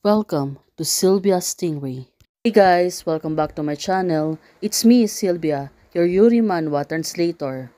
Welcome to Sylvia Stingray. Hey guys, welcome back to my channel. It's me, Sylvia, your Yuri Manhwa translator.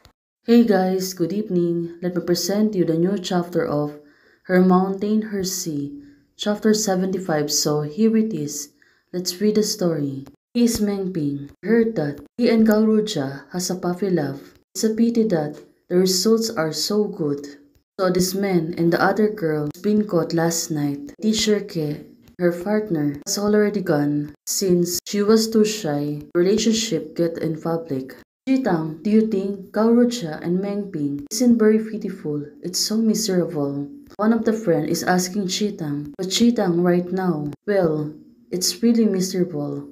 Hey guys, good evening. Let me present you the new chapter of Her Mountain, Her Sea, chapter 75. So here it is. Let's read the story. He is Mengping. I heard that he and Galruja has a puppy love. It's a pity that the results are so good. So this man and the other girl has been caught last night. Teacher Ke, her partner, has already gone since she was too shy. Relationship get in public. Jitang, do you think Gaurucha and Mengping isn't very pitiful? It's so miserable. One of the friends is asking Chitang, but Chitang right now, well, it's really miserable.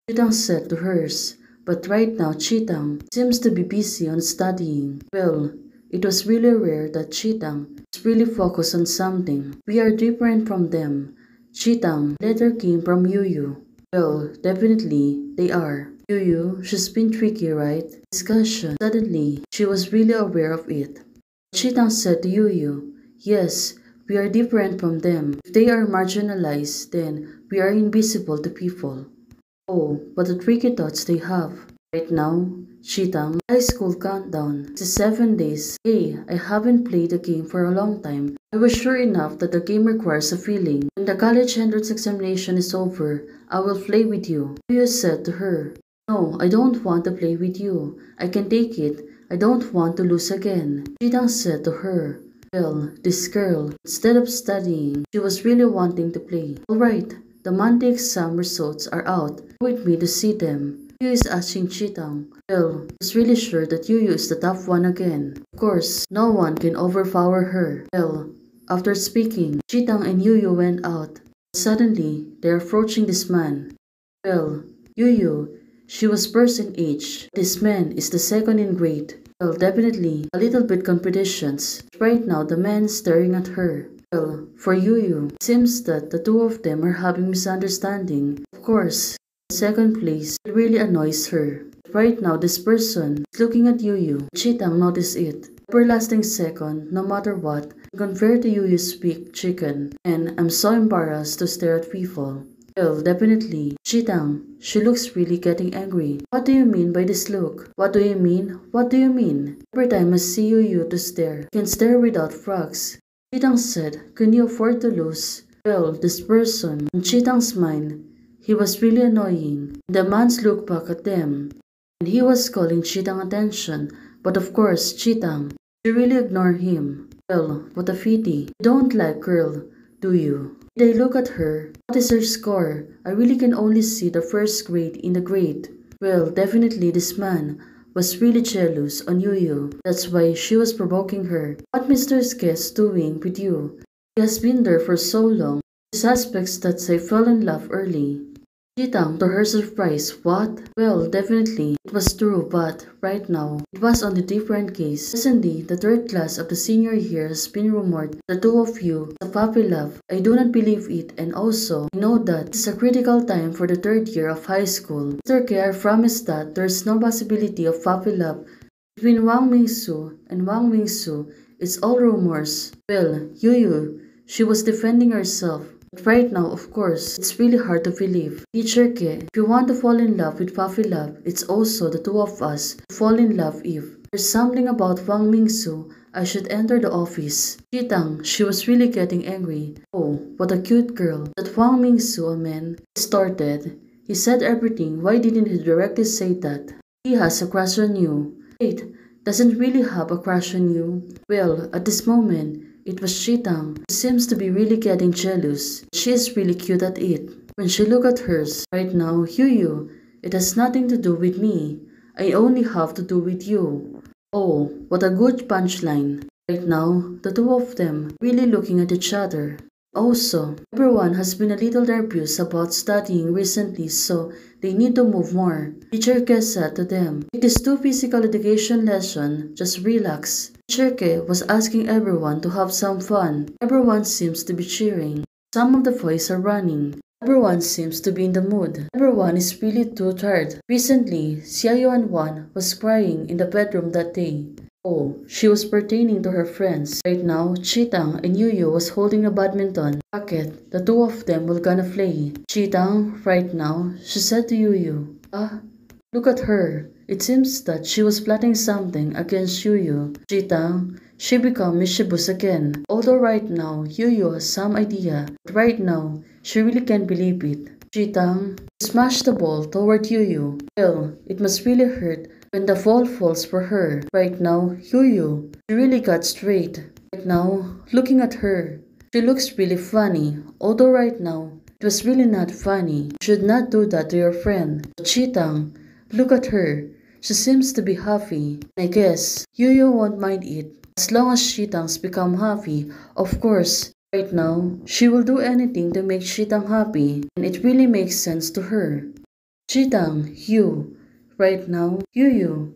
Chitang said to hers, but right now Chitang seems to be busy on studying. Well, it was really rare that Chitang is really focused on something. We are different from them. Chitang letter came from Yuyu. Well, definitely they are. Yuyu, she's been tricky, right? Discussion. Suddenly, she was really aware of it. Chitang said to Yuyu, yes, we are different from them. If they are marginalized, then we are invisible to people. Oh, what the tricky thoughts they have. Right now, Chitang, high school countdown. It's 7 days. Hey, I haven't played the game for a long time. I was sure enough that the game requires a feeling. When the college entrance examination is over, I will play with you. You said to her. No, I don't want to play with you. I can take it. I don't want to lose again. Chitang said to her. Well, this girl, instead of studying, she was really wanting to play. Alright, the Monday exam results are out. Go with me to see them. Yuyu is asking Chitang. Well, he's really sure that Yuyu is the tough one again. Of course, no one can overpower her. Well, after speaking, Chitang and Yuyu went out. Suddenly, they're approaching this man. Well, Yuyu, she was first in age. This man is the second in grade. Well, definitely, a little bit competitions. Right now, the man is staring at her. Well, for Yuyu, it seems that the two of them are having misunderstanding. Of course, in second place, it really annoys her. Right now, this person is looking at Yuyu. Chitang noticed it. Everlasting second, no matter what, compared to Yuyu's big chicken. And I'm so embarrassed to stare at people. Well, definitely. Chitang, she looks really getting angry. What do you mean by this look? What do you mean? What do you mean? Every time I see you to stare. I can stare without frogs. Chitang said, can you afford to lose? Well, this person, in Chitang's mind, he was really annoying. The man looked back at them, and he was calling Chitang attention. But of course, Chitang, she really ignored him. Well, what a pity. You don't like girl, do you? Did I look at her? What is her score? I really can only see the first grade in the grade. Well, definitely this man was really jealous on Yuyu. That's why she was provoking her. What Mr. Skes doing with you? He has been there for so long. He suspects that they fell in love early. Chitang, to her surprise, what? Well, definitely, it was true, but right now, it was on a different case. Recently, the third class of the senior year has been rumored the two of you, the puppy love. I do not believe it, and also, I know that it's a critical time for the third year of high school. Mr. K promised that there's no possibility of puppy love between Wang Mingsu and Wang Mingsu. It's all rumors. Well, Yuyu, she was defending herself. But right now, of course, it's really hard to believe. Teacher Ke, if you want to fall in love with Puffy Love, it's also the two of us who fall in love if there's something about Wang Mingsu. I should enter the office. Chitang, she was really getting angry. Oh, what a cute girl. That Wang Mingsu, a man, started. He said everything. Why didn't he directly say that? He has a crush on you. Wait, doesn't really have a crush on you? Well, at this moment, it was Chitang. She seems to be really getting jealous. She is really cute at it. When she looked at hers, right now, Yuyu, it has nothing to do with me. I only have to do with you. Oh, what a good punchline. Right now, the two of them really looking at each other. Also, everyone has been a little nervous about studying recently, so they need to move more. Teacher Ke said to them, it is too physical education lesson, just relax. Teacher Ke was asking everyone to have some fun. Everyone seems to be cheering. Some of the boys are running. Everyone seems to be in the mood. Everyone is really too tired. Recently, Xiaoyu and Wan was crying in the bedroom that day. Oh, she was pertaining to her friends. Right now, Chitang and Yuyu was holding a badminton racket. The two of them were gonna play. Chitang, right now, she said to Yuyu, "Ah, look at her. It seems that she was plotting something against Yuyu." Chitang, she became mischievous again. Although right now, Yuyu has some idea, but right now, she really can't believe it. Chitang smashed the ball toward Yuyu. Well, it must really hurt when the ball falls for her. Right now, Yuyu, she really got straight. Right now, looking at her, she looks really funny. Although right now, it was really not funny. You should not do that to your friend. But Chitang, look at her. She seems to be happy. I guess Yuyu won't mind it. As long as Chitang's become happy, of course. Right now, she will do anything to make Chitang happy, and it really makes sense to her. Chitang, you. Right now, Yuyu.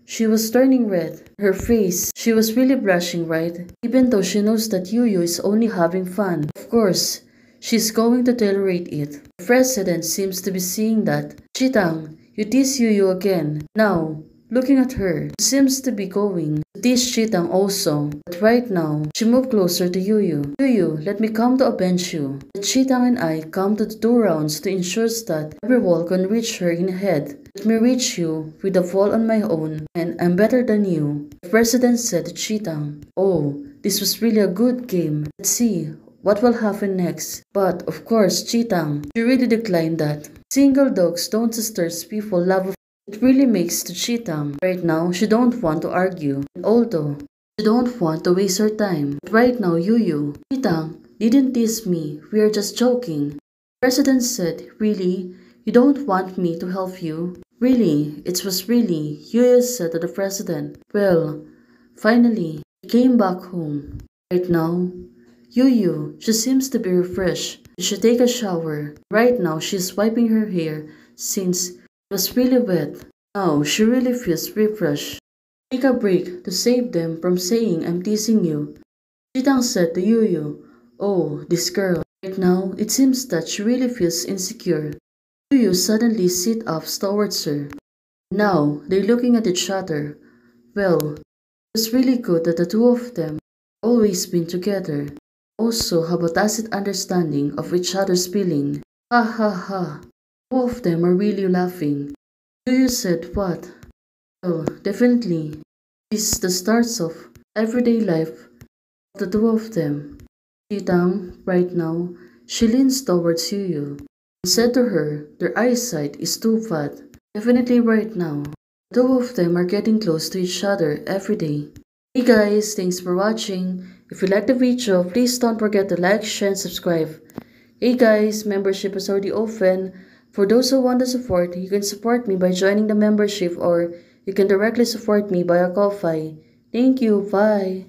She was turning red. Her face, she was really blushing, right? Even though she knows that Yuyu is only having fun. Of course, she's going to tolerate it. The president seems to be seeing that. Chitang, you tease Yuyu again. Now, looking at her, she seems to be going to tease Chitang also. But right now, she moved closer to Yuyu. Yuyu, let me come to avenge you. Let Chitang and I come to the 2 rounds to ensure that every wall can reach her in the head. Let me reach you with a fall on my own, and I'm better than you. The president said to Chitang. Oh, this was really a good game. Let's see what will happen next. But of course, Chitang, she really declined that. Single dogs don't disturb people love. It really makes to Chitang. Right now, she don't want to argue. And although she don't want to waste her time. But right now, Yuyu, Chitang didn't tease me. We are just joking. The president said, really? You don't want me to help you? Really? It was really, Yuyu said to the president. Well, finally, he came back home. Right now, Yuyu, she seems to be refreshed. She should take a shower. Right now, she's wiping her hair since it was really wet. Now, she really feels refreshed. Take a break to save them from saying I'm teasing you. Chitang said to Yuyu, oh, this girl. Right now, it seems that she really feels insecure. Yuyu suddenly sit up towards her. Now, they're looking at each other. Well, it's really good that the two of them have always been together. Also have a tacit understanding of each other's feeling. Ha ha ha. Both of them are really laughing. Yuyu said what? Well, definitely. This is the starts of everyday life of the two of them. Chitang, right now, she leans towards Yuyu and said to her, their eyesight is too bad. Definitely right now. The two of them are getting close to each other every day. Hey guys, thanks for watching. If you like the video, please don't forget to like, share, and subscribe. Hey guys, membership is already open. For those who want to support, you can support me by joining the membership or you can directly support me via Ko-Fi. Thank you, bye.